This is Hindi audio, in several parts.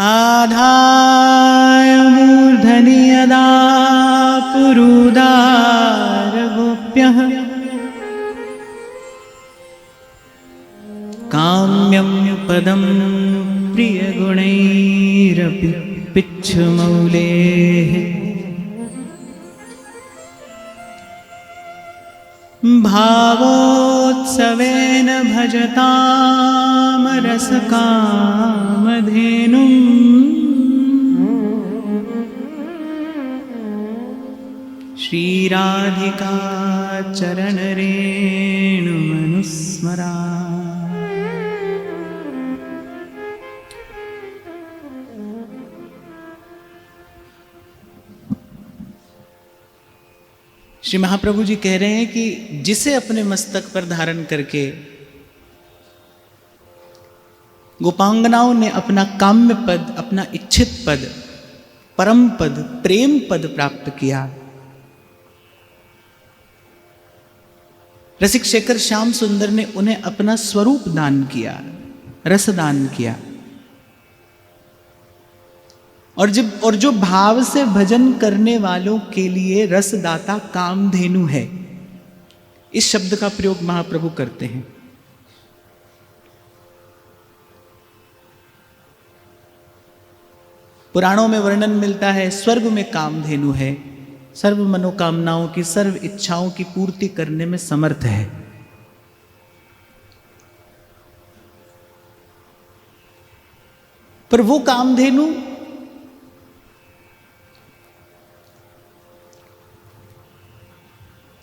आधाय मूर्धनि यदा पुरुदारगोप्यः काम्यं पदं प्रियगुणैरपि पिच्छमौलेः भावोत्सवेन भजताम रसकामधेनुम् श्रीराधिका चरणरेणुमनुस्मरा। श्री महाप्रभु जी कह रहे हैं कि जिसे अपने मस्तक पर धारण करके गोपांगनाओं ने अपना काम्य पद, अपना इच्छित पद, परम पद, प्रेम पद प्राप्त किया, रसिक शेखर श्याम सुंदर ने उन्हें अपना स्वरूप दान किया, रस दान किया। और जो भाव से भजन करने वालों के लिए रसदाता कामधेनु है, इस शब्द का प्रयोग महाप्रभु करते हैं। पुराणों में वर्णन मिलता है स्वर्ग में कामधेनु है, सर्व मनोकामनाओं की, सर्व इच्छाओं की पूर्ति करने में समर्थ है। पर वो कामधेनु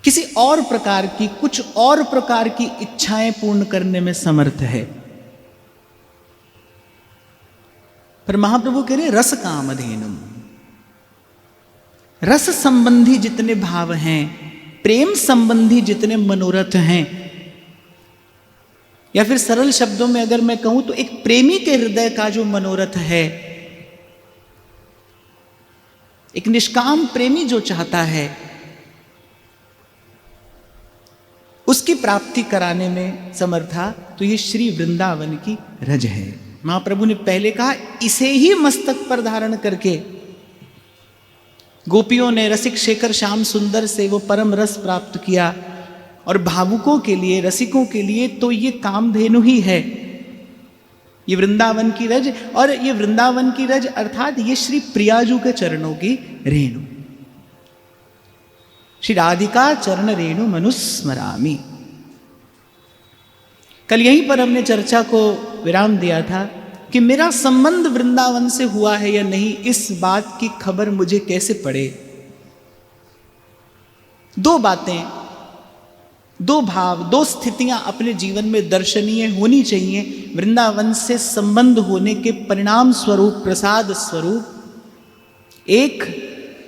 किसी और प्रकार की, कुछ और प्रकार की इच्छाएं पूर्ण करने में समर्थ है। पर महाप्रभु कह रहे रस कामधेनुम, रस संबंधी जितने भाव हैं, प्रेम संबंधी जितने मनोरथ हैं, या फिर सरल शब्दों में अगर मैं कहूं तो एक प्रेमी के हृदय का जो मनोरथ है, एक निष्काम प्रेमी जो चाहता है, उसकी प्राप्ति कराने में समर्था, तो ये श्री वृंदावन की रज है। महाप्रभु ने पहले कहा इसे ही मस्तक पर धारण करके गोपियों ने रसिक शेखर श्याम सुंदर से वो परम रस प्राप्त किया, और भावुकों के लिए, रसिकों के लिए तो ये कामधेनु ही है, ये वृंदावन की रज। और ये वृंदावन की रज अर्थात ये श्री प्रियाजू के चरणों की रेणु, श्री राधिका चरण रेणु मनुस्मरामि। कल यहीं पर हमने चर्चा को विराम दिया था कि मेरा संबंध वृंदावन से हुआ है या नहीं, इस बात की खबर मुझे कैसे पड़े। दो बातें, दो भाव, दो स्थितियां अपने जीवन में दर्शनीय होनी चाहिए वृंदावन से संबंध होने के परिणाम स्वरूप, प्रसाद स्वरूप। एक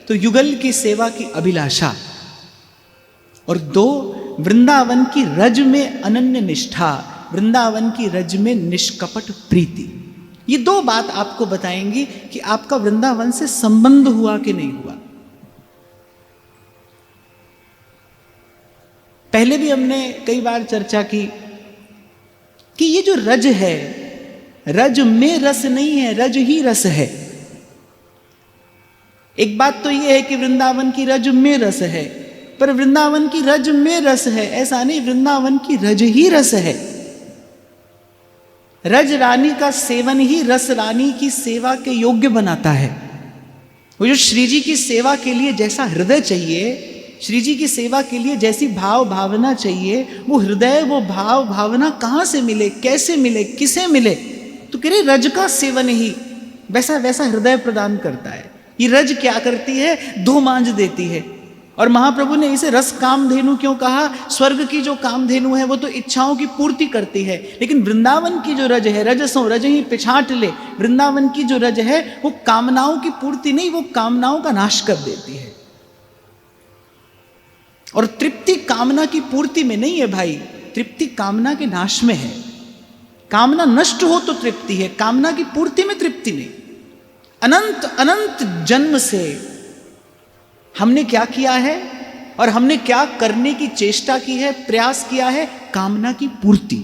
तो युगल की सेवा की अभिलाषा, और दो वृंदावन की रज में अनन्य निष्ठा, वृंदावन की रज में निष्कपट प्रीति। ये दो बात आपको बताएंगी कि आपका वृंदावन से संबंध हुआ कि नहीं हुआ। पहले भी हमने कई बार चर्चा की कि ये जो रज है, रज में रस नहीं है, रज ही रस है। एक बात तो ये है कि वृंदावन की रज में रस है, पर वृंदावन की रज में रस है ऐसा नहीं, वृंदावन की रज ही रस है। रज रानी का सेवन ही रस रानी की सेवा के योग्य बनाता है। वो जो श्री जी की सेवा के लिए जैसा हृदय चाहिए, श्री जी की सेवा के लिए जैसी भाव भावना चाहिए, वो हृदय, वो भाव भावना कहाँ से मिले, कैसे मिले, किसे मिले? तो कह रहे रज का सेवन ही वैसा वैसा हृदय प्रदान करता है। ये रज क्या करती है? धो मांझ देती है। और महाप्रभु ने इसे रस कामधेनु क्यों कहा? स्वर्ग की जो कामधेनु है वो तो इच्छाओं की पूर्ति करती है, लेकिन वृंदावन की जो रज है, रजसों रज ही पिछाट ले, वृंदावन की जो रज है वो कामनाओं की पूर्ति नहीं, वो कामनाओं का नाश कर देती है। और तृप्ति कामना की पूर्ति में नहीं है भाई, तृप्ति कामना के नाश में है। कामना नष्ट हो तो तृप्ति है, कामना की पूर्ति में तृप्ति नहीं। अनंत अनंत जन्म से हमने क्या किया है और हमने क्या करने की चेष्टा की है, प्रयास किया है? कामना की पूर्ति।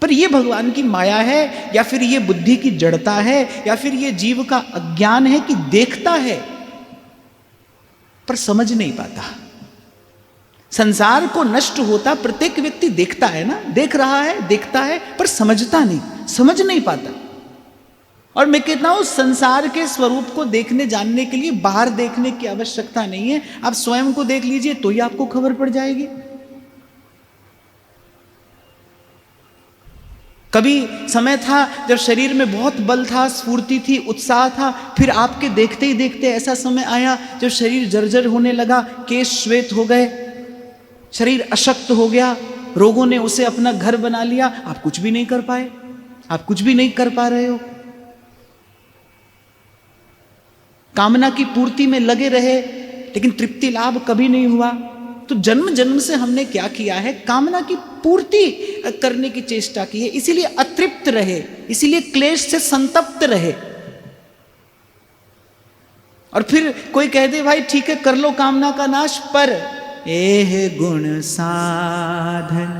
पर ये भगवान की माया है, या फिर ये बुद्धि की जड़ता है, या फिर ये जीव का अज्ञान है कि देखता है पर समझ नहीं पाता। संसार को नष्ट होता प्रत्येक व्यक्ति देखता है ना, देख रहा है, देखता है, पर समझता नहीं, समझ नहीं पाता। और मैं कहता हूं संसार के स्वरूप को देखने जानने के लिए बाहर देखने की आवश्यकता नहीं है, आप स्वयं को देख लीजिए तो ही आपको खबर पड़ जाएगी। कभी समय था जब शरीर में बहुत बल था, स्फूर्ति थी, उत्साह था, फिर आपके देखते ही देखते ऐसा समय आया जब शरीर जर्जर होने लगा, केश श्वेत हो गए, शरीर अशक्त हो गया, रोगों ने उसे अपना घर बना लिया, आप कुछ भी नहीं कर पाए, आप कुछ भी नहीं कर पा रहे हो। कामना की पूर्ति में लगे रहे लेकिन तृप्ति लाभ कभी नहीं हुआ। तो जन्म जन्म से हमने क्या किया है, कामना की पूर्ति करने की चेष्टा की है, इसीलिए अतृप्त रहे, इसीलिए क्लेश से संतप्त रहे। और फिर कोई कह दे भाई ठीक है कर लो कामना का नाश, पर एह गुण साधन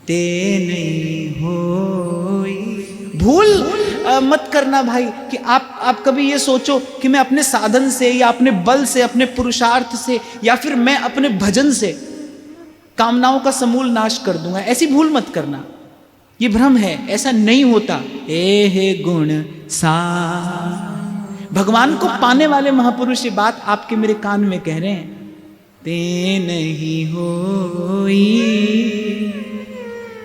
ते नहीं होई। भूल मत करना भाई कि आप कभी ये सोचो कि मैं अपने साधन से या अपने बल से, अपने पुरुषार्थ से, या फिर मैं अपने भजन से कामनाओं का समूल नाश कर दूंगा। ऐसी भूल मत करना, ये भ्रम है, ऐसा नहीं होता। एह गुण सा भगवान को पाने वाले महापुरुष ये बात आपके मेरे कान में कह रहे हैं, ते नहीं होई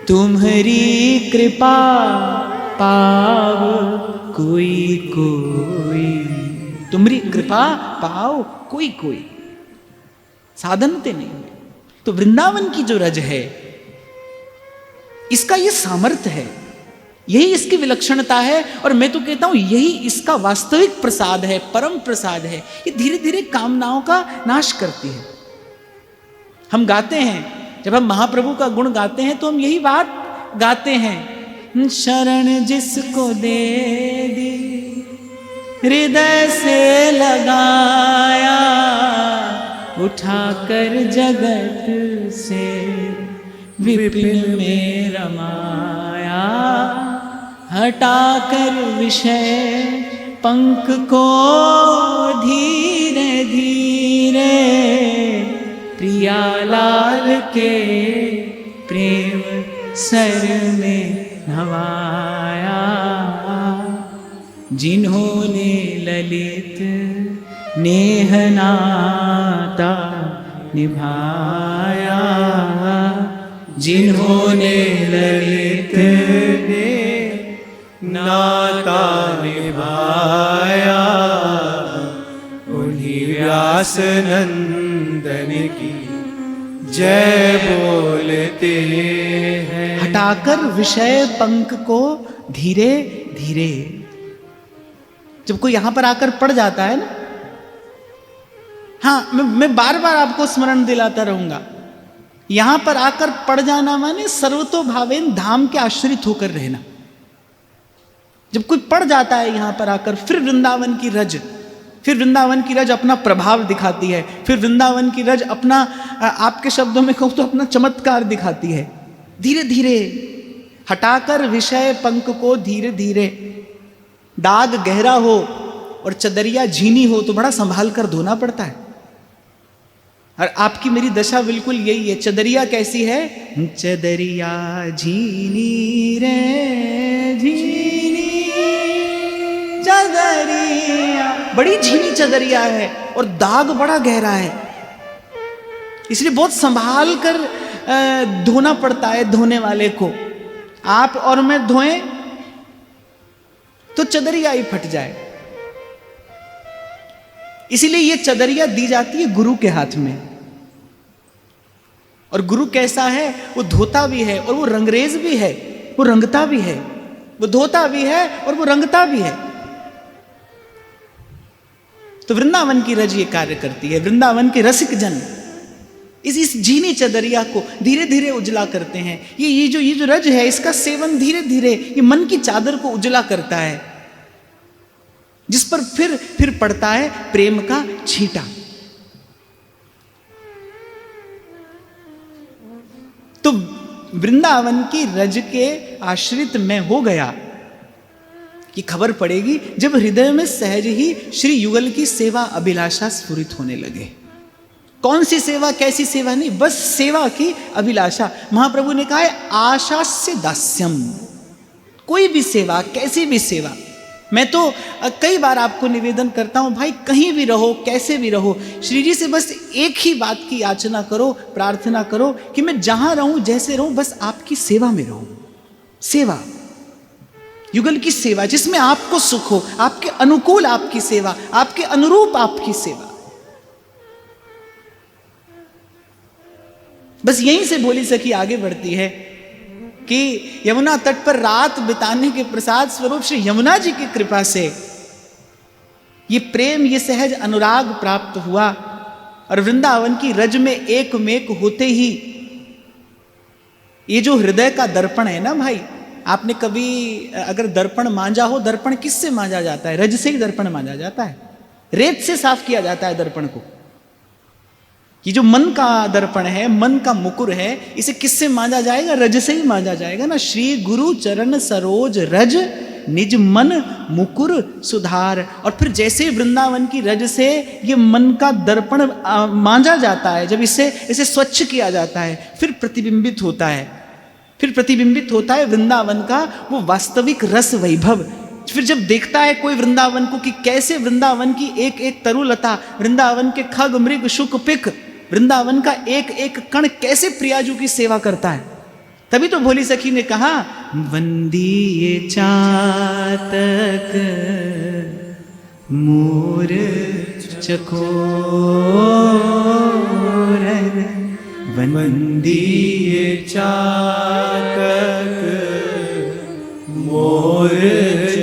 तुम्हारी कृपा पाव कोई कोई। तुम्हारी कृपा पाओ कोई कोई, साधन ते नहीं हुए। तो वृंदावन की जो रज है इसका ये सामर्थ्य है, यही इसकी विलक्षणता है। और मैं तो कहता हूं यही इसका वास्तविक प्रसाद है, परम प्रसाद है। ये धीरे धीरे कामनाओं का नाश करती है। हम गाते हैं, जब हम महाप्रभु का गुण गाते हैं तो हम यही बात गाते हैं, शरण जिसको दे दी हृदय से लगाया, उठाकर जगत से विपिन में रमाया, हटाकर विषय पंख को धीरे धीरे, प्रियालाल के प्रेम सर में नवाया, जिन्होंने ललित नेह नाता निभाया, जिन्होंने ललित नाता निभाया, उन्हीं व्यास नंदन की जय बोलते हैं। हटाकर विषय पंख को धीरे धीरे। जब कोई यहां पर आकर पड़ जाता है ना, हाँ मैं बार बार आपको स्मरण दिलाता रहूंगा, यहां पर आकर पड़ जाना माने सर्वतो भावेन धाम के आश्रित होकर रहना। जब कोई पड़ जाता है यहां पर आकर, फिर वृंदावन की रज, फिर वृंदावन की रज अपना प्रभाव दिखाती है, फिर वृंदावन की रज अपना, आपके शब्दों में कहूं तो अपना चमत्कार दिखाती है। धीरे धीरे हटाकर विषय पंख को धीरे धीरे। दाग गहरा हो और चदरिया झीनी हो तो बड़ा संभाल कर धोना पड़ता है। और आपकी मेरी दशा बिल्कुल यही है। चदरिया कैसी है? चदरिया झीनी रे झीनी चदरिया, बड़ी झीनी चदरिया है और दाग बड़ा गहरा है, इसलिए बहुत संभाल कर धोना पड़ता है धोने वाले को। आप और मैं धोएं तो चदरिया ही फट जाए। इसीलिए ये चदरिया दी जाती है गुरु के हाथ में। और गुरु कैसा है? वो धोता भी है और वो रंगरेज भी है, वो रंगता भी है, वो धोता भी है और वो रंगता भी है। तो वृंदावन की रज ये कार्य करती है। वृंदावन के रसिक जन इस झीनी चदरिया को धीरे धीरे उजला करते हैं। ये जो रज है, इसका सेवन धीरे धीरे ये मन की चादर को उजला करता है, जिस पर फिर पड़ता है प्रेम का छींटा। तो वृंदावन की रज के आश्रित मैं हो गया कि खबर पड़ेगी जब हृदय में सहज ही श्री युगल की सेवा अभिलाषा स्फुरित होने लगे। कौन सी सेवा, कैसी सेवा नहीं, बस सेवा की अभिलाषा। महाप्रभु ने कहा है आशा से दास्यम। कोई भी सेवा, कैसी भी सेवा। मैं तो कई बार आपको निवेदन करता हूं, भाई कहीं भी रहो, कैसे भी रहो, श्री जी से बस एक ही बात की याचना करो, प्रार्थना करो कि मैं जहां रहूं, जैसे रहूं, बस आपकी सेवा में रहूं। सेवा, युगल की सेवा, जिसमें आपको सुख हो, आपके अनुकूल आपकी सेवा, आपके अनुरूप आपकी सेवा। बस यहीं से भोली सखी आगे बढ़ती है कि यमुना तट पर रात बिताने के प्रसाद स्वरूप श्री यमुना जी की कृपा से ये प्रेम, ये सहज अनुराग प्राप्त हुआ और वृंदावन की रज में एक मेक होते ही ये जो हृदय का दर्पण है ना भाई, आपने कभी अगर दर्पण मांजा हो, दर्पण किससे मांजा जाता है? रज से ही दर्पण मांजा जाता है, रेत से साफ किया जाता है दर्पण को। ये जो मन का दर्पण है, मन का मुकुर है, इसे किससे मांजा जाएगा? रज से ही मांजा जाएगा ना। श्री गुरु चरण सरोज रज निज मन मुकुर सुधार। और फिर जैसे वृंदावन की रज से ये मन का दर्पण मांजा जाता है, जब इसे स्वच्छ किया जाता है, फिर प्रतिबिंबित होता है, फिर प्रतिबिंबित होता है वृंदावन का वो वास्तविक रस वैभव। फिर जब देखता है कोई वृंदावन को कि कैसे वृंदावन की एक एक तरुलता, वृंदावन के खग मृग शुक पिक, वृंदावन का एक एक कण कैसे प्रियाजू की सेवा करता है, तभी तो भोली सखी ने कहा वंदीये चातक मोर चकोर, वंदीये चातक मोर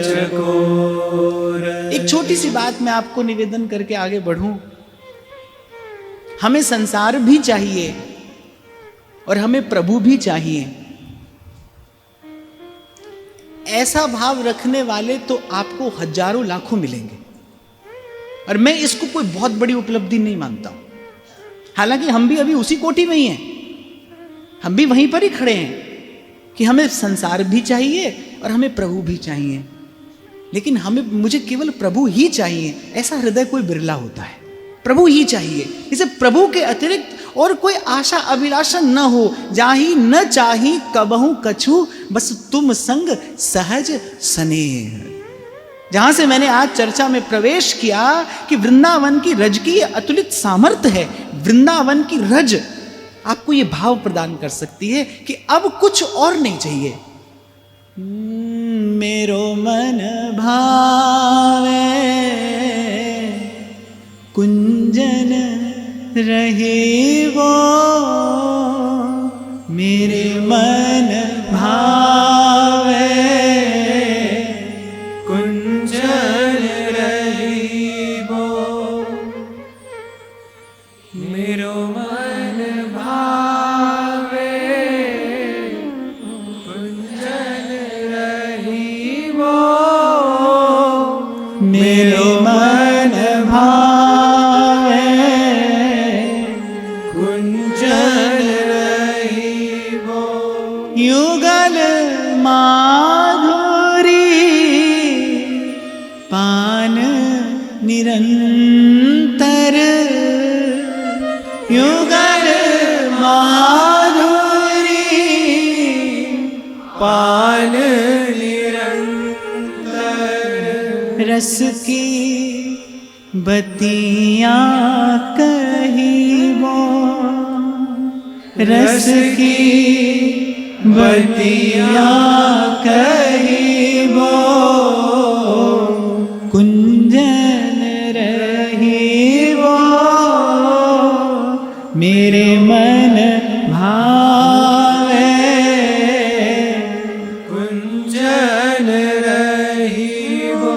चकोर। एक छोटी सी बात मैं आपको निवेदन करके आगे बढ़ूं। हमें संसार भी चाहिए और हमें प्रभु भी चाहिए। ऐसा भाव रखने वाले तो आपको हजारों लाखों मिलेंगे और मैं इसको कोई बहुत बड़ी उपलब्धि नहीं मानता हूं। हालांकि हम भी अभी उसी कोटि में ही हैं, हम भी वहीं पर ही खड़े हैं कि हमें संसार भी चाहिए और हमें प्रभु भी चाहिए। लेकिन मुझे केवल प्रभु ही चाहिए, ऐसा हृदय कोई बिरला होता है। प्रभु ही चाहिए, इसे प्रभु के अतिरिक्त और कोई आशा अभिलाषा न हो। जाही न चाही कबहू कछु, बस तुम संग सहज स्नेह। जहां से मैंने आज चर्चा में प्रवेश किया कि वृंदावन की रज की अतुलित सामर्थ्य है। वृंदावन की रज आपको ये भाव प्रदान कर सकती है कि अब कुछ और नहीं चाहिए। मेरो मन भावे कुंजन रहे वो, मेरे मन भावे कुंजन रही वो, मेरो मन भावे कुंजन रही वो, मेरो मन भावे कुंजन रही वो, युगल माधुरी पान निरंतर, युगल माधुरी पान निरंतर, रस की बतियां कही वो, रस की बतियां कही वो, कुंजन रही वो, मेरे मन भावे कुंजन रही वो,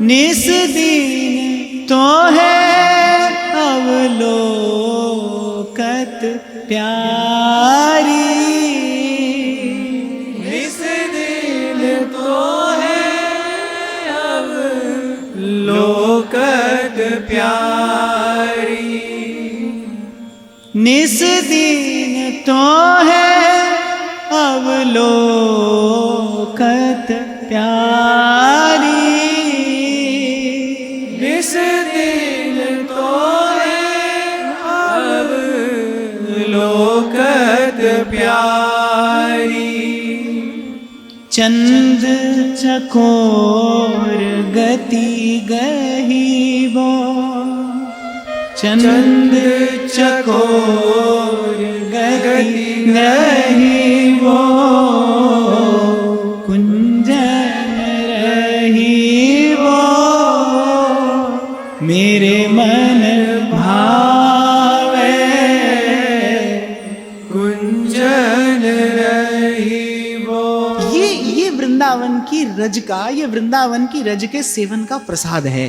निस दिन तो है अवलोकत प्यारी, निस दिन तो है अब लोकत प्यारी, निस दिन तो है लोकत प्यारी। जिस दिन तो है अब लोकत प्यारी। चंद चकोर गति गहीबो, चंद चकोर गति गहीबो, कुंजन रहीबो, मेरे मन भावे, कुंजन रहीबो। ये वृंदावन की रज का, ये वृंदावन की रज के सेवन का प्रसाद है।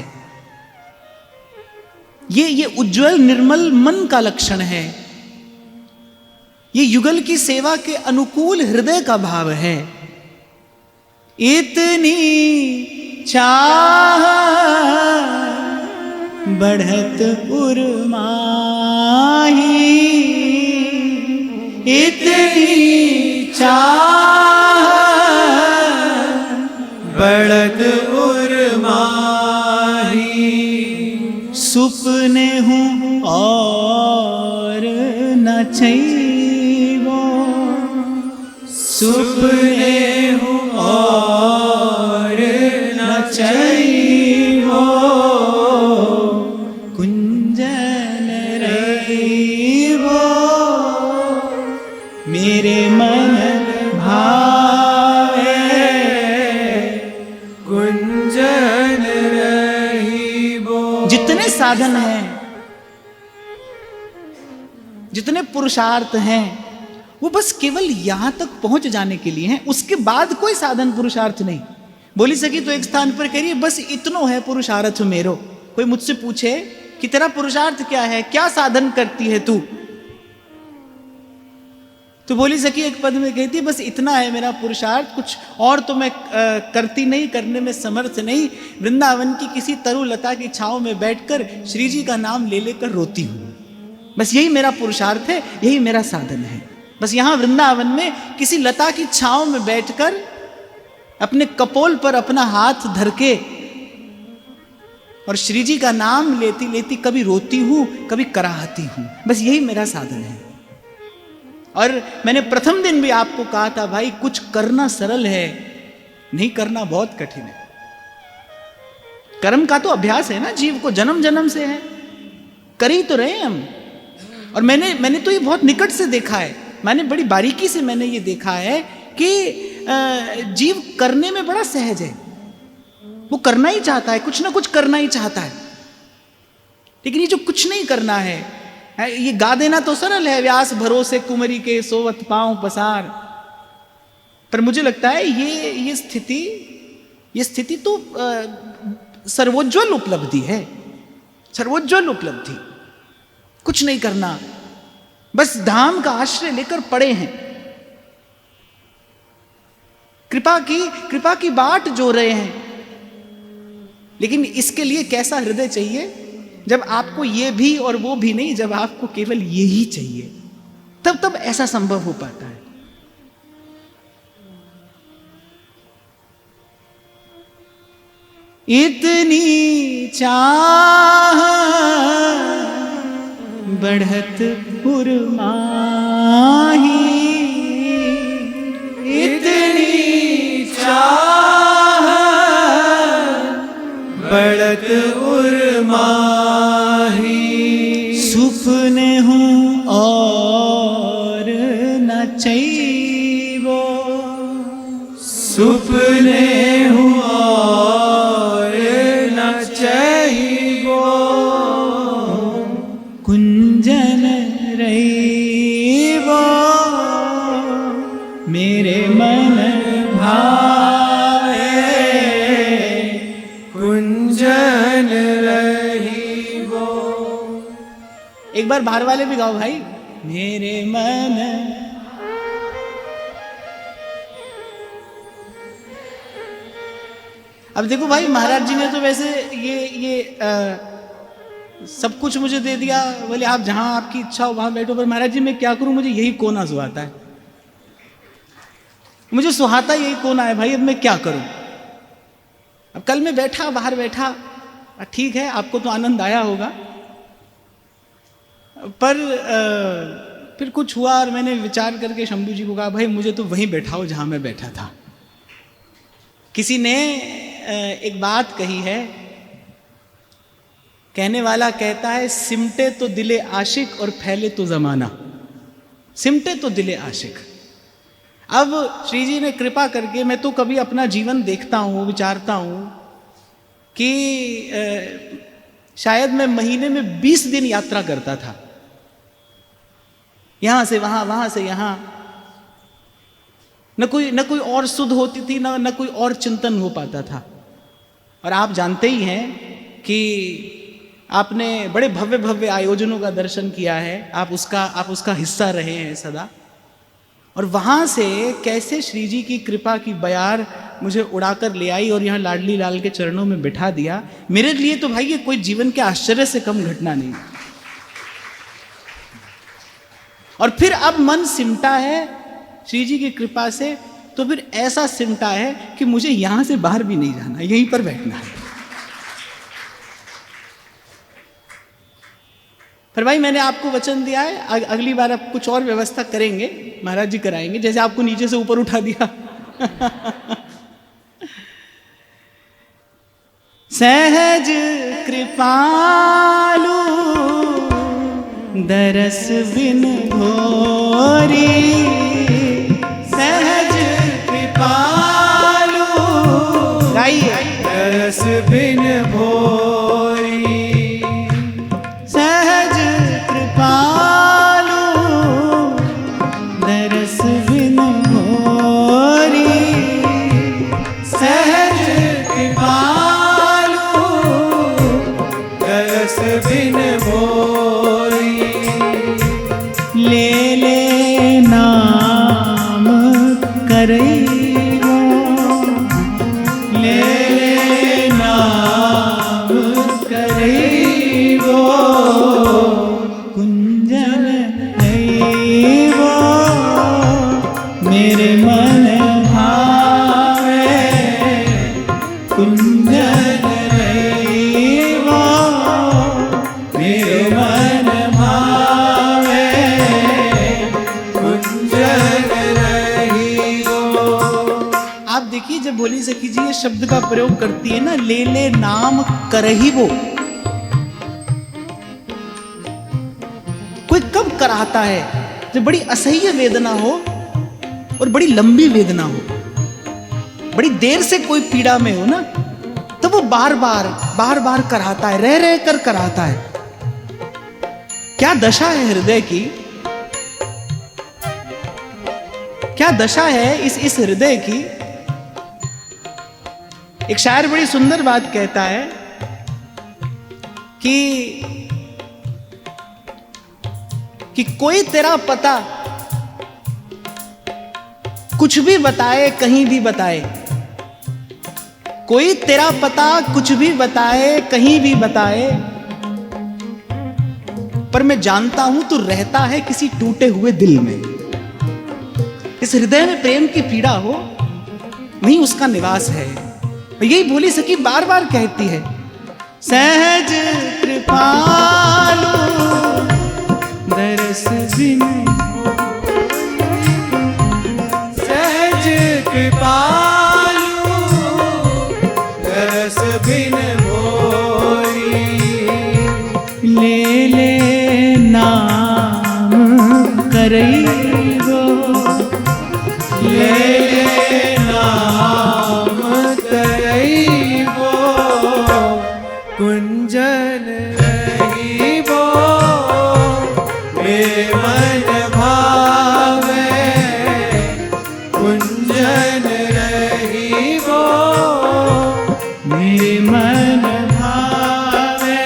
ये उज्जवल निर्मल मन का लक्षण है। ये युगल की सेवा के अनुकूल हृदय का भाव है। इतनी चाह बढ़त उर्माही, इतनी चाह बढ़त उर्माही। सुपने हूँ और न चाहिए, सुपने हूँ और न चाहिए, कुंजन रहीबो, मेरे मन भावे, कुंजन रहीबो। जितने साधन हैं, जितने पुरुषार्थ हैं, वो बस केवल यहां तक पहुंच जाने के लिए हैं। उसके बाद कोई साधन पुरुषार्थ नहीं। बोली सकी तो एक स्थान पर कह रही है बस इतनो है पुरुषार्थ मेरो। कोई मुझसे पूछे कि तेरा पुरुषार्थ क्या है, क्या साधन करती है तू, तो बोली सकी एक पद में कहती बस इतना है मेरा पुरुषार्थ, कुछ और तो मैं करती नहीं, करने में समर्थ नहीं। वृंदावन की किसी तरुलता की छांव में बैठकर श्री जी का नाम ले लेकर रोती हूं, बस यही मेरा पुरुषार्थ है, यही मेरा साधन है। बस यहां वृंदावन में किसी लता की छांव में बैठकर अपने कपोल पर अपना हाथ धर के और श्री जी का नाम लेती लेती कभी रोती हूं, कभी कराहती हूं, बस यही मेरा साधन है। और मैंने प्रथम दिन भी आपको कहा था भाई कुछ करना सरल है, नहीं करना बहुत कठिन है। कर्म का तो अभ्यास है ना, जीव को जन्म जन्म से है, कर ही तो रहे हम। और मैंने तो ये बहुत निकट से देखा है, मैंने बड़ी बारीकी से मैंने ये देखा है कि जीव करने में बड़ा सहज है। वो करना ही चाहता है, कुछ ना कुछ करना ही चाहता है। लेकिन ये जो कुछ नहीं करना है, ये गा देना तो सरल है, व्यास भरोसे कुमरी के सोवत पांव पसार, पर मुझे लगता है ये स्थिति तो सर्वोज्वल उपलब्धि है, सर्वोज्वल उपलब्धि। कुछ नहीं करना, बस धाम का आश्रय लेकर पड़े हैं, कृपा की बाट जो रहे हैं। लेकिन इसके लिए कैसा हृदय चाहिए, जब आपको ये भी और वो भी नहीं, जब आपको केवल ये ही चाहिए, तब ऐसा संभव हो पाता है। इतनी चाह बढ़त उर्माही, इतनी चाह बढ़त उर्माही। सुपने हूँ और न चाहिए, सुपने हूँ और न चाहिए, कुंजन रहीबो, मेरे मन भावे, कुंजन रहीबो। एक बार बाहर वाले भी गाओ भाई, मेरे मन। अब देखो भाई, महाराज जी ने तो वैसे ये सब कुछ मुझे दे दिया, बोले आप जहां आपकी इच्छा हो वहां बैठो, पर महाराज जी मैं क्या करूं, मुझे यही कोना सुहाता है। मुझे सुहाता यही कोना है भाई, अब मैं क्या करूं। अब कल मैं बैठा, बाहर बैठा, ठीक है आपको तो आनंद आया होगा, पर फिर कुछ हुआ और मैंने विचार करके शंभू जी को कहा भाई मुझे तो वहीं बैठाओ जहां मैं बैठा था। किसी ने एक बात कही है, कहने वाला कहता है सिमटे तो दिले आशिक और फैले तो जमाना, सिमटे तो दिले आशिक। अब श्री जी ने कृपा करके, मैं तो कभी अपना जीवन देखता हूँ, विचारता हूँ कि शायद मैं महीने में 20 दिन यात्रा करता था, यहां से वहां, वहां से यहां। न कोई और सुध होती थी, न कोई और चिंतन हो पाता था। और आप जानते ही हैं कि आपने बड़े भव्य भव्य आयोजनों का दर्शन किया है, आप उसका हिस्सा रहे हैं सदा। और वहां से कैसे श्री जी की कृपा की बयार मुझे उड़ाकर ले आई और यहाँ लाडली लाल के चरणों में बिठा दिया। मेरे लिए तो भाई ये कोई जीवन के आश्चर्य से कम घटना नहीं। और फिर अब मन सिमटा है श्री जी की कृपा से, तो फिर ऐसा सिमटा है कि मुझे यहां से बाहर भी नहीं जाना, यहीं पर बैठना है। पर भाई मैंने आपको वचन दिया है, अगली बार आप कुछ और व्यवस्था करेंगे, महाराज जी कराएंगे, जैसे आपको नीचे से ऊपर उठा दिया। सहज कृपालु दरस बिन घोरी, सहज कृपालु, गाइए, दरस बिन भोरी, सहज कृपालु दरस बिन घोरी, सहज कृपालु दरस बिन भोरी, ले ले नाम करैगो, ले ले नाम करैगो, कुंजन लैगो मेरे मन भावे, कुंजन लैगो मेरे मन भावे, कुंजन रहिगो। आप देखिए जब भोली सखी जी ये शब्द का प्रयोग करती है ना, ले ले नाम करही वो, कोई कब कराता है जब बड़ी असह्य वेदना हो और बड़ी लंबी वेदना हो, बड़ी देर से कोई पीड़ा में हो ना, तो वो बार बार कराता है, रह कर कराता है। क्या दशा है हृदय की, क्या दशा है इस हृदय की। एक शायर बड़ी सुंदर बात कहता है कि कोई तेरा पता कुछ भी बताए, कहीं भी बताए, कोई तेरा पता कुछ भी बताए, कहीं भी बताए, पर मैं जानता हूं तू रहता है किसी टूटे हुए दिल में। इस हृदय में प्रेम की पीड़ा हो, वहीं उसका निवास है। यही भोली सखी बार बार कहती है, सहज कृपालु दरस बिन, सहज कृपालु दरस बिन भोरी, ले ले नाम करैगो, ले ले नाम करैगो, कुंजन रहिबो मेरे मन भावे, कुंजन रहिबो मेरे मन भावे,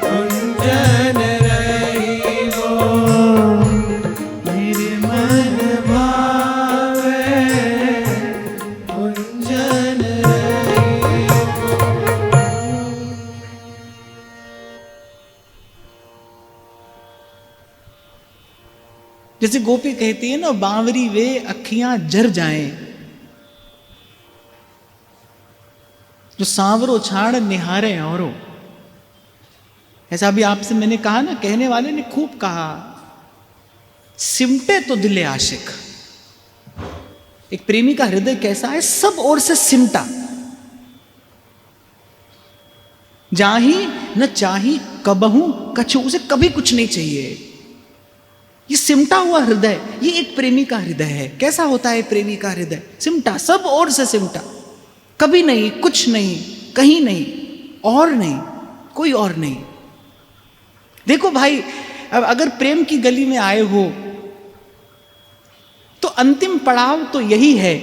कुंजन रहिबो मेरे मन भावे, कुंजन रहिबो। जैसे गोपी कहती है ना, बावरी वे अखियां जर जाएं, जो सांवरो छाड़ निहारे औरो। ऐसा भी आपसे मैंने कहा ना, कहने वाले ने खूब कहा, सिमटे तो दिले आशिक। एक प्रेमी का हृदय कैसा है? सब ओर से सिमटा, जाही न चाही कबहू कछु, उसे कभी कुछ नहीं चाहिए। ये सिमटा हुआ हृदय, ये एक प्रेमी का हृदय है। कैसा होता है प्रेमी का हृदय? सिमटा, सब ओर से सिमटा, कभी नहीं, कुछ नहीं, कहीं नहीं, और नहीं, कोई और नहीं। देखो भाई, अब अगर प्रेम की गली में आए हो तो अंतिम पड़ाव तो यही है,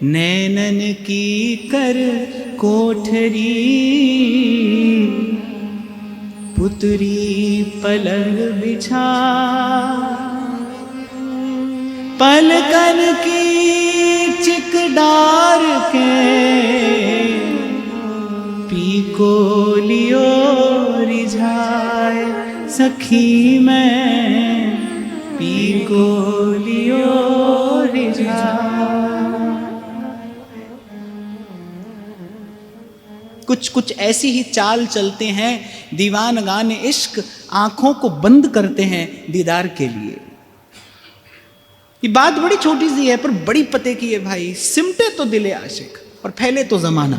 नैनन की कर कोठरी, पुतरी पलंग बिछा, पलकन की चिक डार के, पीको लियो रिझाए, सखी मैं पीको लियो रिझाए। कुछ कुछ ऐसी ही चाल चलते हैं दीवानगान इश्क, आंखों को बंद करते हैं दीदार के लिए। ये बात बड़ी छोटी सी है पर बड़ी पते की है भाई। सिमटे तो दिले आशिक और फैले तो जमाना,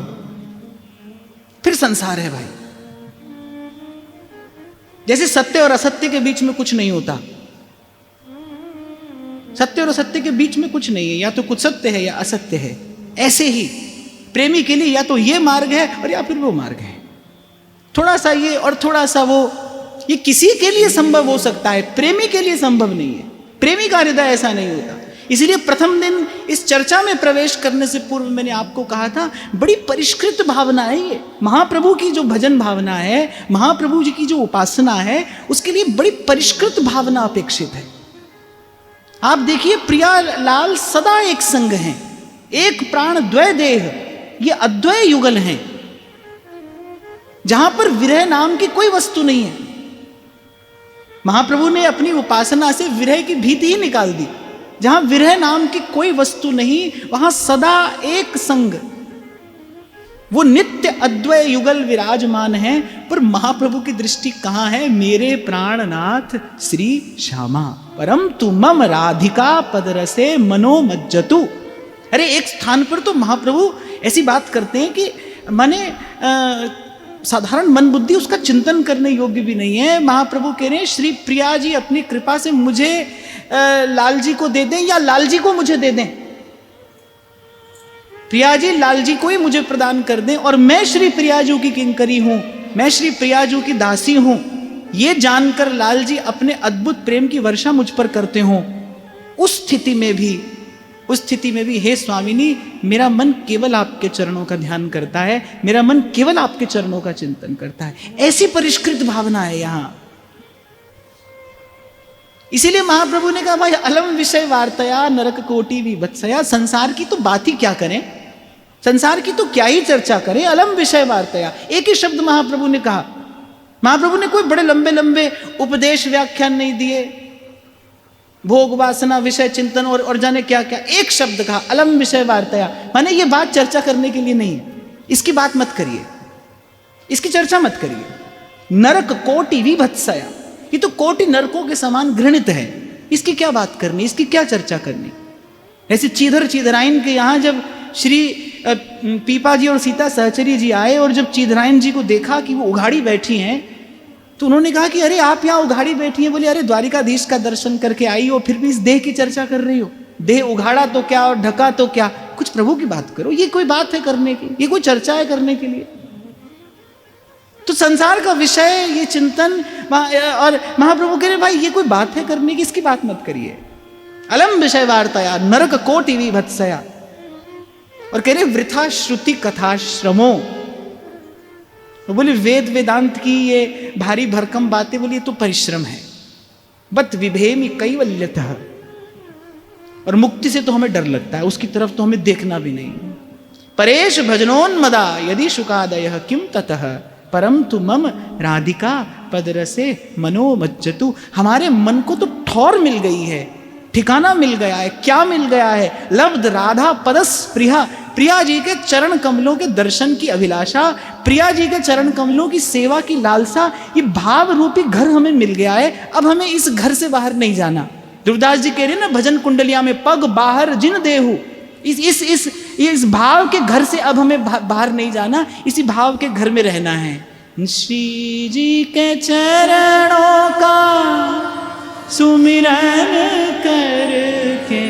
फिर संसार है भाई। जैसे सत्य और असत्य के बीच में कुछ नहीं होता, सत्य और असत्य के बीच में कुछ नहीं है, या तो कुछ सत्य है या असत्य है। ऐसे ही प्रेमी के लिए या तो ये मार्ग है और या फिर वो मार्ग है, थोड़ा सा ये और थोड़ा सा वो। ये किसी के लिए संभव हो सकता है, प्रेमी के लिए संभव नहीं है। प्रेमी का हृदय ऐसा नहीं होता। इसलिए प्रथम दिन इस चर्चा में प्रवेश करने से पूर्व मैंने आपको कहा था, बड़ी परिष्कृत भावना है ये। महाप्रभु की जो भजन भावना है, महाप्रभु जी की जो उपासना है, उसके लिए बड़ी परिष्कृत भावना अपेक्षित है। आप देखिए, प्रियालाल सदा एक संग हैं, एक प्राण द्वय देह, ये अद्वय युगल हैं, जहां पर विरह नाम की कोई वस्तु नहीं है। महाप्रभु ने अपनी उपासना से विरह की भीति ही निकाल दी। जहां विरह नाम की कोई वस्तु नहीं, वहां सदा एक संग, वो नित्य अद्वय युगल विराजमान है। पर महाप्रभु की दृष्टि कहां है? मेरे प्राणनाथ श्री श्यामा परम तु मम राधिका पदरसे मनोमज्जतु। अरे एक स्थान पर तो महाप्रभु ऐसी बात करते हैं कि माने साधारण मन बुद्धि उसका चिंतन करने योग्य भी नहीं है। महाप्रभु कह रहे हैं, श्री प्रिया जी अपनी कृपा से मुझे लाल जी को दे दें या लाल जी को मुझे दे दें। प्रिया जी लाल जी को ही मुझे प्रदान कर दें और मैं श्री प्रिया जी की किंकरी हूं, मैं श्री प्रिया जी की दासी हूं, ये जानकर लाल जी अपने अद्भुत प्रेम की वर्षा मुझ पर करते हों। उस स्थिति में भी हे स्वामिनी, मेरा मन केवल आपके चरणों का ध्यान करता है, मेरा मन केवल आपके चरणों का चिंतन करता है। ऐसी परिष्कृत भावना है यहां। इसीलिए महाप्रभु ने कहा, भाई अलम विषय वार्तया नरक कोटि विभत्सया। संसार की तो बात ही क्या करें, संसार की तो क्या ही चर्चा करें, अलम विषय वार्तया। एक ही शब्द महाप्रभु ने कहा। महाप्रभु ने कोई बड़े लंबे लंबे उपदेश व्याख्यान नहीं दिए, भोग वासना विषय चिंतन और जाने क्या क्या। एक शब्द कहा, अलम विषय वार्तया, माने ये बात चर्चा करने के लिए नहीं, इसकी बात मत करिए, इसकी चर्चा मत करिए। नरक कोटि विभत्सया, ये तो कोटि नरकों के समान घृणित है, इसकी क्या बात करनी, इसकी क्या चर्चा करनी। ऐसे चीधराइन के यहाँ जब श्री पीपा जी और सीता सहचरी जी आए और जब चीधराइन जी को देखा कि वो उघाड़ी बैठी हैं, तो उन्होंने कहा कि अरे आप यहाँ उघाड़ी बैठी हैं। बोले अरे द्वारिकाधीश का दर्शन करके आई हो, फिर भी इस देह की चर्चा कर रही हो। देह उघाड़ा तो क्या और ढका तो क्या, कुछ प्रभु की बात करो। ये कोई बात है करने की, ये कोई चर्चा है करने के लिए? तो संसार का विषय ये चिंतन, और महाप्रभु कह रहे भाई ये कोई बात है करने की, इसकी बात मत करिए। अलम विषय वार्ताया नरक कोटि विभत्सया। और कह रहे वृथा श्रुति कथाश्रमो। तो बोले वेद वेदांत की ये भारी भरकम बातें, बोली तो परिश्रम है। बत विभेमि कैवल्यतः, और मुक्ति से तो हमें डर लगता है, उसकी तरफ तो हमें देखना भी नहीं। परेश भजनोन्मदा यदि शुकादयः किम ततः परम तु मम राधिका पदरसे मनोमज्जतु। हमारे मन को तो ठौर मिल गई है ठिकाना मिल गया है। क्या मिल गया है? लब्ध राधा पदस प्रिया, प्रिया जी के चरण कमलों के दर्शन की अभिलाषा, प्रिया जी के चरण कमलों की सेवा की लालसा, ये भाव रूपी घर हमें मिल गया है। अब हमें इस घर से बाहर नहीं जाना। ध्रुवदास जी कह रहे हैं ना भजन कुंडलिया में, पग बाहर जिन देहु, इस भाव के घर से अब हमें बाहर नहीं जाना, इसी भाव के घर में रहना है। श्री जी के चरणों का सुमिरन करके,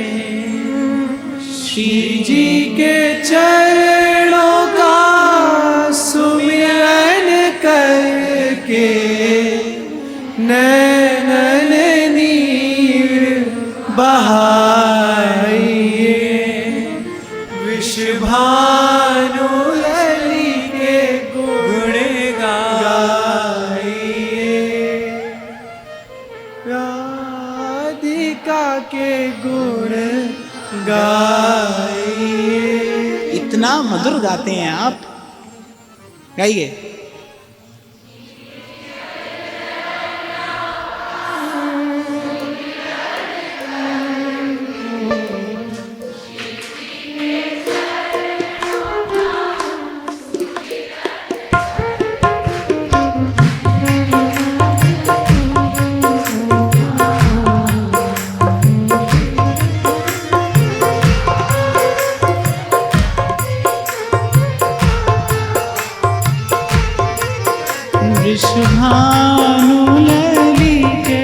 श्री जी के चरणों का सुमिरन करके, नैनन नीर बहाइए, विषभानु लली के गुण गाइए, राधिका के गुण गाइए। इतना मधुर गाते हैं आप, गाइए। वृषभानु लली के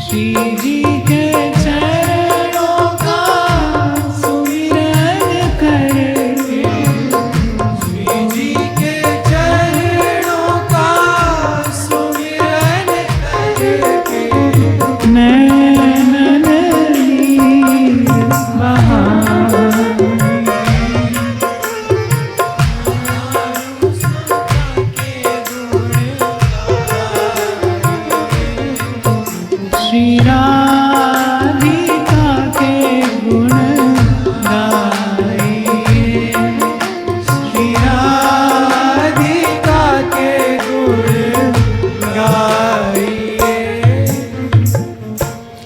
श्री जी के चरणों का सुमिरन करके, श्री जी के चरणों का सुमिरन करके, नैनन नीर बहाइए, श्री राधिका के गुण गाइए, श्री राधिका के गुण गाइए।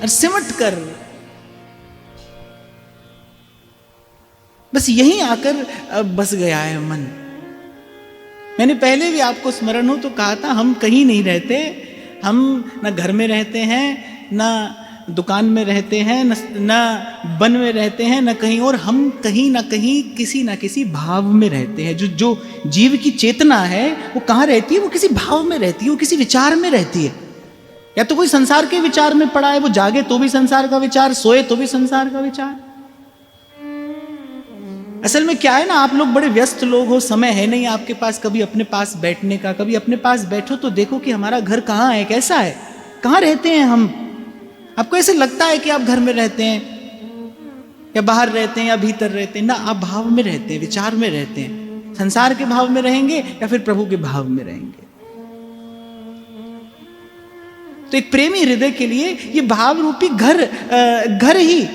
और सिमट कर बस यहीं आकर बस गया है मन। मैंने पहले भी आपको स्मरण हो तो कहा था, हम कहीं नहीं रहते, हम न घर में रहते हैं, न दुकान में रहते हैं, न वन में रहते हैं, न कहीं और। हम कहीं ना कहीं किसी ना किसी भाव में रहते हैं। जो जीव की चेतना है वो कहाँ रहती है? वो किसी भाव में रहती है, वो किसी विचार में रहती है। या तो कोई संसार के विचार में पड़ा है, वो जागे तो भी संसार का विचार, सोए तो भी संसार का विचार। असल में क्या है ना, आप लोग बड़े व्यस्त लोग हो, समय है नहीं आपके पास कभी अपने पास बैठने का। कभी अपने पास बैठो तो देखो कि हमारा घर कहाँ है, कैसा है, कहाँ रहते हैं हम। आपको ऐसे लगता है कि आप घर में रहते हैं या बाहर रहते हैं या भीतर रहते हैं? ना, आप भाव में रहते हैं, विचार में रहते हैं। संसार के भाव में रहेंगे या फिर प्रभु के भाव में रहेंगे। तो एक प्रेमी हृदय के लिए ये भाव रूपी घर ही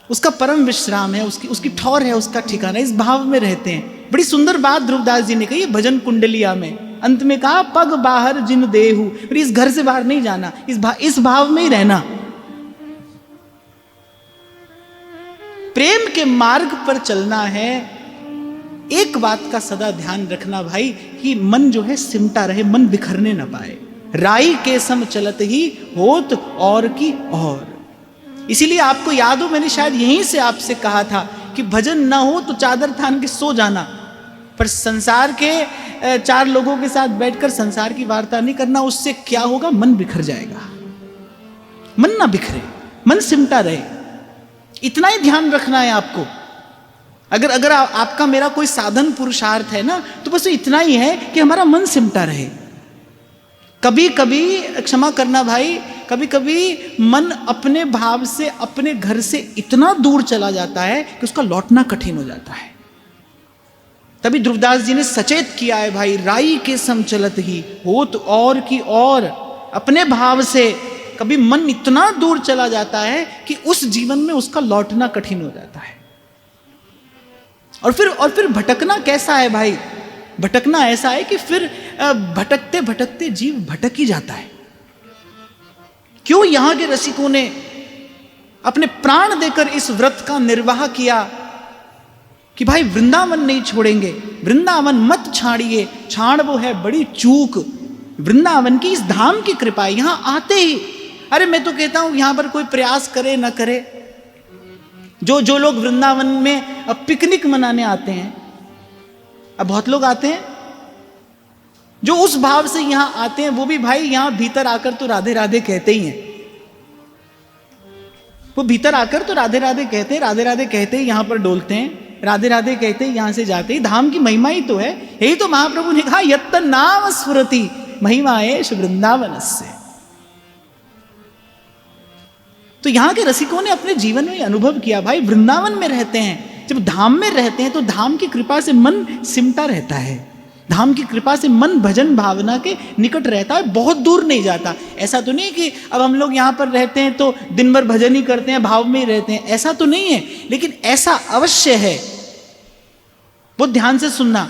उसका परम विश्राम है, उसकी ठौर है, उसका ठिकाना। इस भाव में रहते हैं। बड़ी सुंदर बात ध्रुवदास जी ने कही भजन कुंडलिया में, अंत में कहा पग बाहर जिन देहु, फिर इस घर से बाहर नहीं जाना, इस भाव में ही रहना। प्रेम के मार्ग पर चलना है। एक बात का सदा ध्यान रखना भाई, कि मन जो है सिमटा रहे, मन बिखरने ना पाए। राई के सम चलत ही होत और की और। इसीलिए आपको याद हो, मैंने शायद यहीं से आपसे कहा था कि भजन ना हो तो चादर थान के सो जाना, पर संसार के चार लोगों के साथ बैठकर संसार की वार्ता नहीं करना। उससे क्या होगा? मन बिखर जाएगा। मन ना बिखरे, मन सिमटा रहे, इतना ही ध्यान रखना है आपको। अगर आपका मेरा कोई साधन पुरुषार्थ है ना, तो बस इतना ही है कि हमारा मन सिमटा रहे। कभी कभी, क्षमा करना भाई, कभी कभी मन अपने भाव से, अपने घर से इतना दूर चला जाता है कि उसका लौटना कठिन हो जाता है। तभी ध्रुवदास जी ने सचेत किया है भाई, राई के सम चलत ही होत और की और। अपने भाव से कभी मन इतना दूर चला जाता है कि उस जीवन में उसका लौटना कठिन हो जाता है। और फिर भटकना कैसा है भाई? भटकना ऐसा है कि फिर भटकते भटकते जीव भटक ही जाता है। क्यों यहां के रसिकों ने अपने प्राण देकर इस व्रत का निर्वाह किया कि भाई वृंदावन नहीं छोड़ेंगे, वृंदावन मत छाड़िए, छाड़ वो है बड़ी चूक। वृंदावन की इस धाम की कृपा है। यहां आते ही, अरे मैं तो कहता हूं यहां पर कोई प्रयास करे ना करे, जो लोग वृंदावन में अब पिकनिक मनाने आते हैं, अब बहुत लोग आते हैं जो उस भाव से यहां आते हैं, वो भी भाई यहां भीतर आकर तो राधे राधे कहते ही हैं। वो भीतर आकर तो राधे राधे कहते हैं, राधे राधे कहते ही यहां पर डोलते हैं, राधे राधे कहते ही यहां से जाते ही। धाम की महिमा ही तो है। यही तो महाप्रभु ने कहा, यत्त नाम स्फुरति महिमाएश वृंदावन से। तो यहां के रसिकों ने अपने जीवन में अनुभव किया, भाई वृंदावन में रहते हैं, जब धाम में रहते हैं तो धाम की कृपा से मन सिमटा रहता है, धाम की कृपा से मन भजन भावना के निकट रहता है, बहुत दूर नहीं जाता। ऐसा तो नहीं कि अब हम लोग यहाँ पर रहते हैं तो दिन भर भजन ही करते हैं, भाव में ही रहते हैं, ऐसा तो नहीं है। लेकिन ऐसा अवश्य है, बहुत ध्यान से सुनना।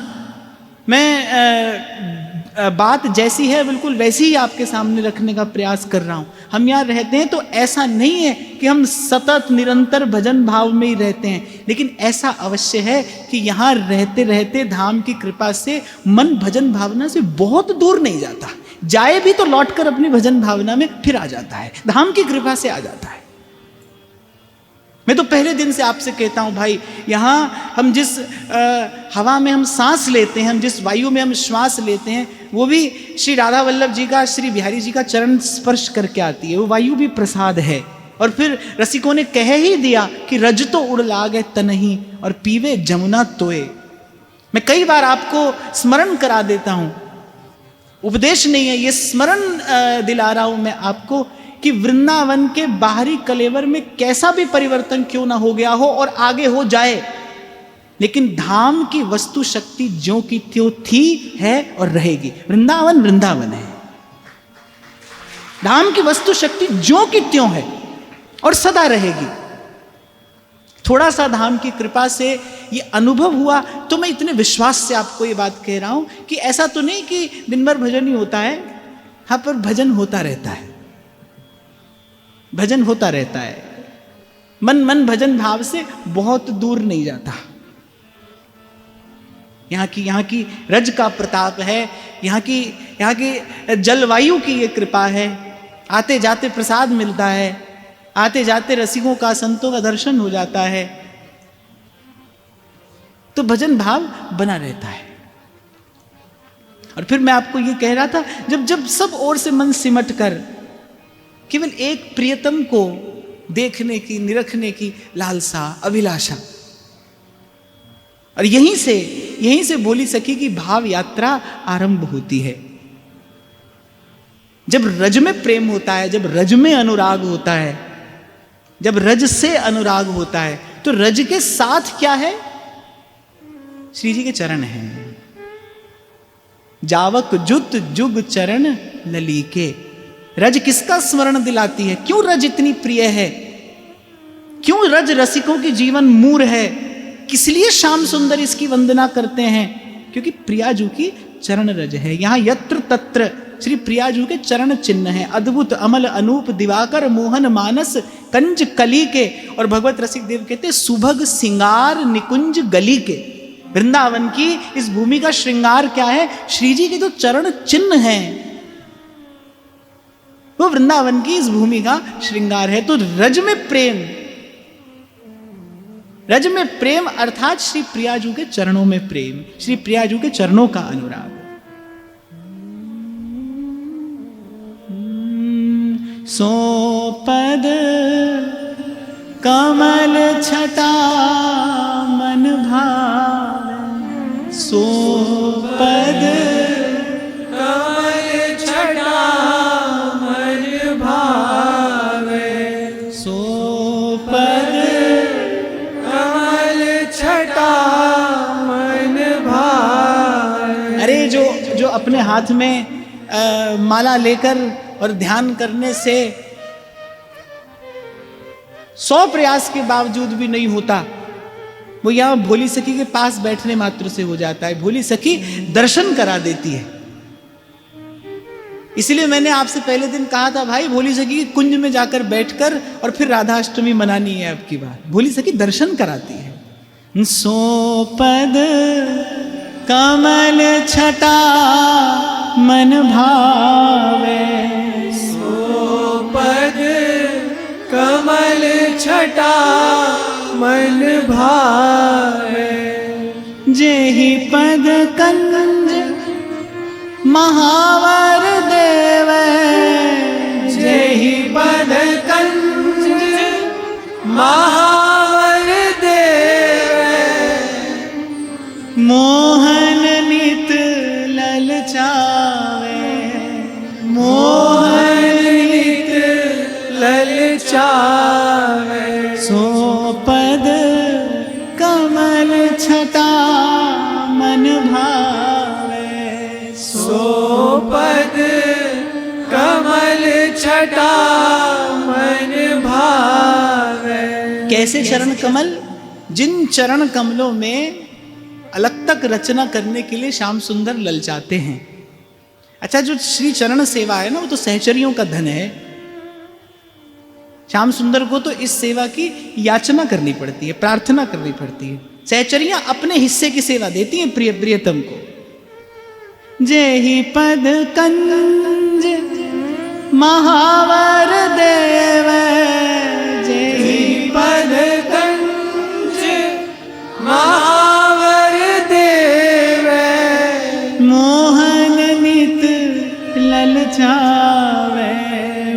मैं बात जैसी है बिल्कुल वैसी ही आपके सामने रखने का प्रयास कर रहा हूं। हम यहाँ रहते हैं तो ऐसा नहीं है कि हम सतत निरंतर भजन भाव में ही रहते हैं, लेकिन ऐसा अवश्य है कि यहाँ रहते रहते धाम की कृपा से मन भजन भावना से बहुत दूर नहीं जाता, जाए भी तो लौटकर अपनी भजन भावना में फिर आ जाता है, धाम की कृपा से आ जाता है। मैं तो पहले दिन से आपसे कहता हूं भाई, यहाँ हम जिस हवा में हम सांस लेते हैं, हम जिस वायु में हम श्वास लेते हैं, वो भी श्री राधा वल्लभ जी का, श्री बिहारी जी का चरण स्पर्श करके आती है। वो वायु भी प्रसाद है। और फिर रसिकों ने कह ही दिया कि रज तो उड़ लागे तनही और पीवे जमुना तोए। मैं कई बार आपको स्मरण करा देता हूं, उपदेश नहीं है, ये स्मरण दिला रहा हूं मैं आपको कि वृंदावन के बाहरी कलेवर में कैसा भी परिवर्तन क्यों ना हो गया हो और आगे हो जाए, लेकिन धाम की वस्तु शक्ति ज्यों की त्यों थी, है और रहेगी। वृंदावन वृंदावन है, धाम की वस्तु शक्ति ज्यों की त्यों है और सदा रहेगी। थोड़ा सा धाम की कृपा से ये अनुभव हुआ तो मैं इतने विश्वास से आपको ये बात कह रहा हूं कि ऐसा तो नहीं कि दिन भर भजन ही होता है। हाँ, पर भजन होता रहता है, भजन होता रहता है। मन भजन भाव से बहुत दूर नहीं जाता। यहाँ की रज का प्रताप है, यहाँ की जलवायु की ये कृपा है। आते जाते प्रसाद मिलता है, आते जाते रसिकों का, संतों का दर्शन हो जाता है, तो भजन भाव बना रहता है। और फिर मैं आपको ये कह रहा था, जब सब ओर से मन सिमट कर केवल एक प्रियतम को देखने की, निरखने की लालसा, अभिलाषा, और यहीं से बोली सखी की भाव यात्रा आरंभ होती है। जब रज में प्रेम होता है, जब रज में अनुराग होता है, जब रज से अनुराग होता है, तो रज के साथ क्या है? श्री जी के चरण हैं। जावक जुत जुग चरण ललीके। रज किसका स्मरण दिलाती है? क्यों रज इतनी प्रिय है? क्यों रज रसिकों की जीवन मूर है? किस लिए श्याम सुंदर इसकी वंदना करते हैं? क्योंकि प्रियाजू की चरण रज है। यहां यत्र तत्र श्री प्रियाजू के चरण चिन्ह है। अद्भुत अमल अनूप दिवाकर मोहन मानस कंज कली के। और भगवत रसिक देव कहते सुभग सिंगार निकुंज गली के। वृंदावन की इस भूमि का श्रृंगार क्या है? श्री जी के जो चरण चिन्ह हैं, वो वृंदावन की इस भूमि का श्रृंगार है। तो रज में प्रेम अर्थात श्री प्रियाजू के चरणों में प्रेम, श्री प्रियाजू के चरणों का अनुराग। सो पद कमल छटा मन भाव, सो पद कमल छटा मन भावे, सो पद कमल छटा मन भावे। अरे जो अपने हाथ में माला लेकर और ध्यान करने से 100 प्रयास के बावजूद भी नहीं होता, वो यहां भोली सखी के पास बैठने मात्र से हो जाता है। भोली सखी दर्शन करा देती है। इसलिए मैंने आपसे पहले दिन कहा था भाई, भोली सखी के कुंज में जाकर बैठकर और फिर राधाष्टमी मनानी है अब की बार। भोली सखी दर्शन कराती है। सो पद कमल छटा मन भावे, सो पद कमल छटा मन भावे, जेहि पद कंज महावर देवे, जेहि पद कंज महावर देवे, मोहन नित ललचावे, मोहन नित ललचावे, सो पद कमल छटा मन भावे, सो पद कमल छटा मन भावे। कैसे चरण कमल? जिन चरण कमलों में अलग तक रचना करने के लिए श्याम सुंदर ललचाते हैं। अच्छा, जो श्री चरण सेवा है ना, वो तो सहचरियों का धन है। श्याम सुंदर को तो इस सेवा की याचना करनी पड़ती है, प्रार्थना करनी पड़ती है। सहचरियां अपने हिस्से की सेवा देती हैं प्रिय प्रियतम को। जेहि पद कंज महावर देवे, जेहि पद कंज महावर देवे, मोहन नित ललचावे,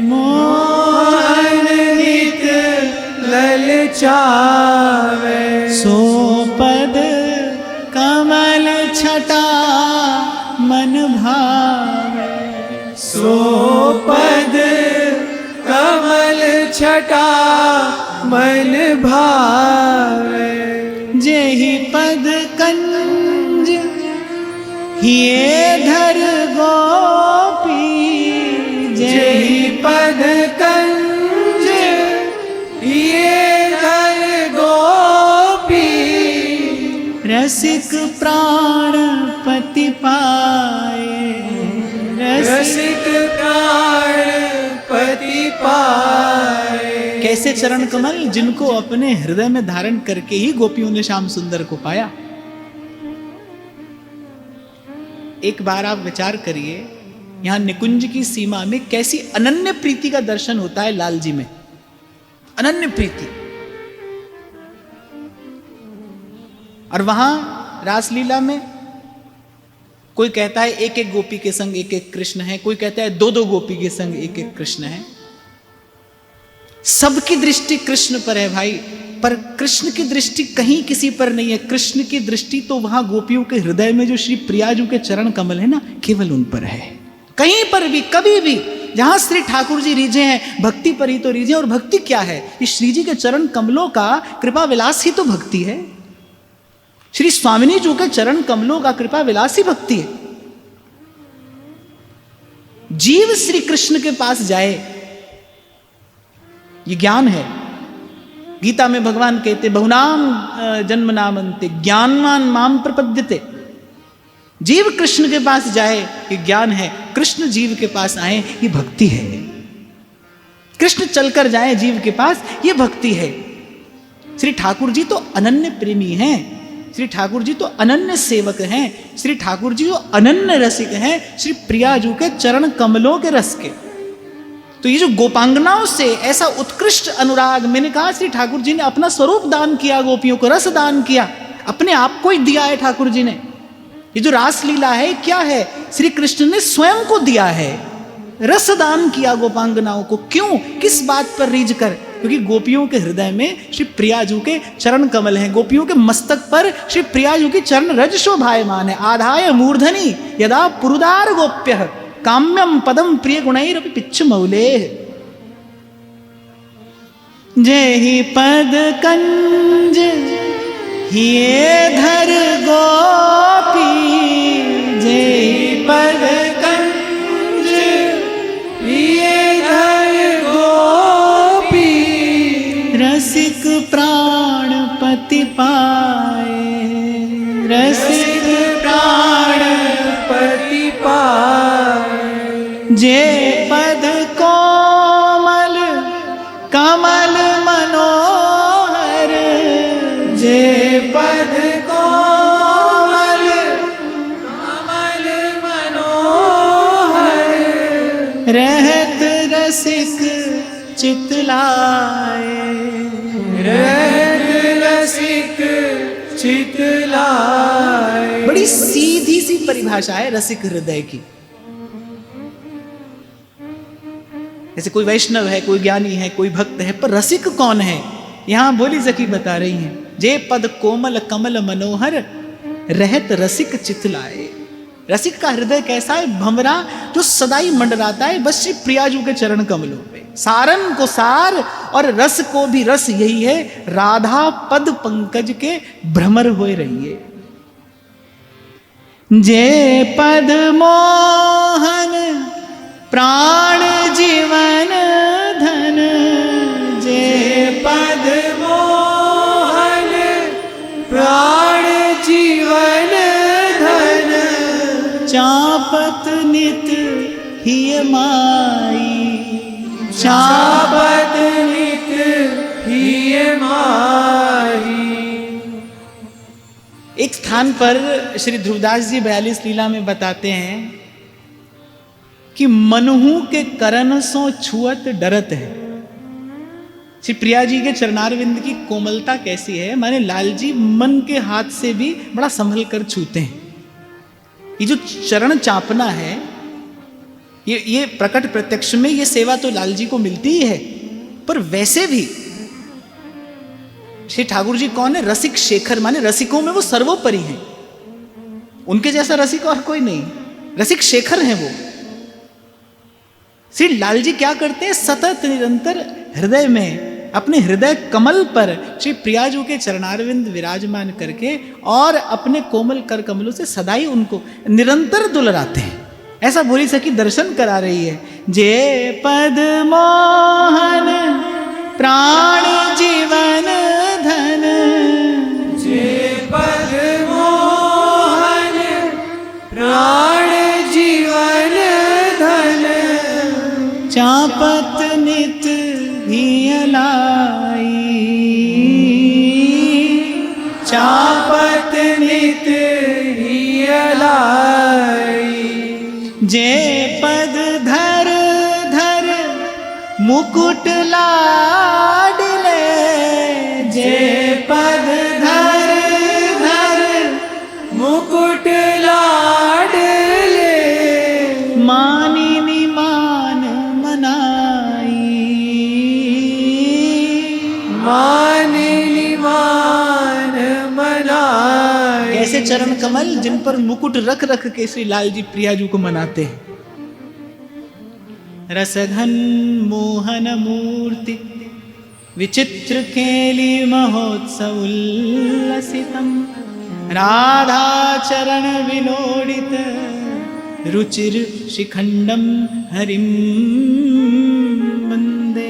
मोहन नित ललचावे, सो पद कमल छटा मन भावे, सो पद कमल छटा मन भावे, जेहि पद कंज हिये धर गोपी, जेहि पद कंज ये धर गोपी, रसिक प्राण पति पाए, रसिक प्राण पति पाए। कैसे चरण कमल? जिनको अपने हृदय में धारण करके ही गोपियों ने श्याम सुंदर को पाया। एक बार आप विचार करिए, यहां निकुंज की सीमा में कैसी अनन्य प्रीति का दर्शन होता है लाल जी में। अनन्य प्रीति। और वहां रासलीला में कोई कहता है एक एक गोपी के संग एक एक कृष्ण है, कोई कहता है दो दो गोपी के संग एक एक कृष्ण है। सबकी दृष्टि कृष्ण पर है भाई, पर कृष्ण की दृष्टि कहीं किसी पर नहीं है। कृष्ण की दृष्टि तो वहां गोपियों के हृदय में जो श्री प्रियाजू के चरण कमल है ना, केवल उन पर है। कहीं पर भी, कभी भी, जहां श्री ठाकुर जी रीझे हैं, भक्ति पर ही तो रीझे। और भक्ति क्या है? इस श्री जी के चरण कमलों का कृपा विलास ही तो भक्ति है। श्री स्वामिनी जी के चरण कमलों का कृपा विलास ही भक्ति है। जीव श्री कृष्ण के पास जाए, ये ज्ञान है। गीता में भगवान कहते बहुनाम जन्म नामन्ते ज्ञानवान माम प्रपद्यते। जीव कृष्ण के पास जाए, ये ज्ञान है। कृष्ण जीव के पास आए, ये भक्ति है। कृष्ण चलकर जाए जीव के पास, ये भक्ति है। श्री ठाकुर जी तो अनन्य प्रेमी हैं, श्री ठाकुर जी तो अनन्य सेवक हैं, श्री ठाकुर जी तो अनन्य रसिक हैं श्री प्रियाजू के चरण कमलों के रस के। तो ये जो गोपांगनाओं से ऐसा उत्कृष्ट अनुराग, मैंने कहा श्री ठाकुर जी ने अपना स्वरूप दान किया, गोपियों को रस दान किया, अपने आप को ही दिया है ठाकुर जी ने। ये जो रासलीला है क्या है? श्री कृष्ण ने स्वयं को दिया है, रस दान किया गोपांगनाओं को। क्यों? किस बात पर रीझ कर? क्योंकि गोपियों के हृदय में श्री प्रियाजू के चरण कमल हैं, गोपियों के मस्तक पर श्री प्रियाजू की चरण रज शोभायमान है। आधाय मूर्धनि यदा पुरुदार गोप्यः काम्यम पदम प्रिय गुणैरपि पिच्छ मौले। जेहि पद कंज हिये धर गोपी, जेहि पद कंज हिये धर गोपी, पाए, रसिक प्राण पति पाए। जे पद कोमल कमल मनोहर, जे पद कोमल कमल मनोहर, रहत रसिक चितलाए, रहत रसिक चितलाए। बड़ी सीधी सी परिभाषा है रसिक हृदय की। जैसे कोई वैष्णव है, कोई ज्ञानी है, कोई भक्त है, पर रसिक कौन है? यहां बोली सखी बता रही हैं, जे पद कोमल कमल मनोहर, रहत रसिक चितलाए। रसिक का हृदय कैसा है? भंवरा जो सदाई मंडराता है बस श्री प्रियाजू के चरण कमलों पे। सारन को सार और रस को भी रस यही है, राधा पद पंकज के भ्रमर होए रहिए। जे पद मोहन प्राण जीवन धन, जे पद मोहन प्राण जीवन धन, चापत नित हिय माई, चापत नित हिय माही। एक स्थान पर श्री ध्रुवदास जी 42 लीला में बताते हैं कि मनहू के करण सो छुअत डरत है। श्री प्रिया जी के चरणारविंद की कोमलता कैसी है, माने लाल जी मन के हाथ से भी बड़ा संभल कर छूते हैं। ये जो चरण चापना है, ये प्रकट प्रत्यक्ष में ये सेवा तो लाल जी को मिलती ही है, पर वैसे भी श्री ठाकुर जी कौन है? रसिक शेखर, माने रसिकों में वो सर्वोपरि हैं। उनके जैसा रसिक और कोई नहीं, रसिक शेखर हैं वो। श्री लाल जी क्या करते हैं? सतत निरंतर हृदय में, अपने हृदय कमल पर श्री प्रियाजू के चरणारविंद विराजमान करके और अपने कोमल कर कमलों से सदाई उनको निरंतर दुलराते हैं। ऐसा बोली सखी दर्शन करा रही है। जे पद मोहन प्राण जीवन धन, जे पद मोहन प्राण जीवन धन, चापत नित लाई, चापत नित लाई। जे पद धर धर मुकुट लाडले, जे पद धर धर मुकुट लाडले, मानिनी मान मनाई, मानिनी मान मनाई। कैसे चरण कमल जिन पर मुकुट रख रख के श्री लाल जी प्रियाजू को मनाते हैं। रसघन मोहन मूर्ति विचित्र खेली महोत्सव उल्लसितम, राधा चरण विलोडित रुचिर शिखंडम हरिम वंदे।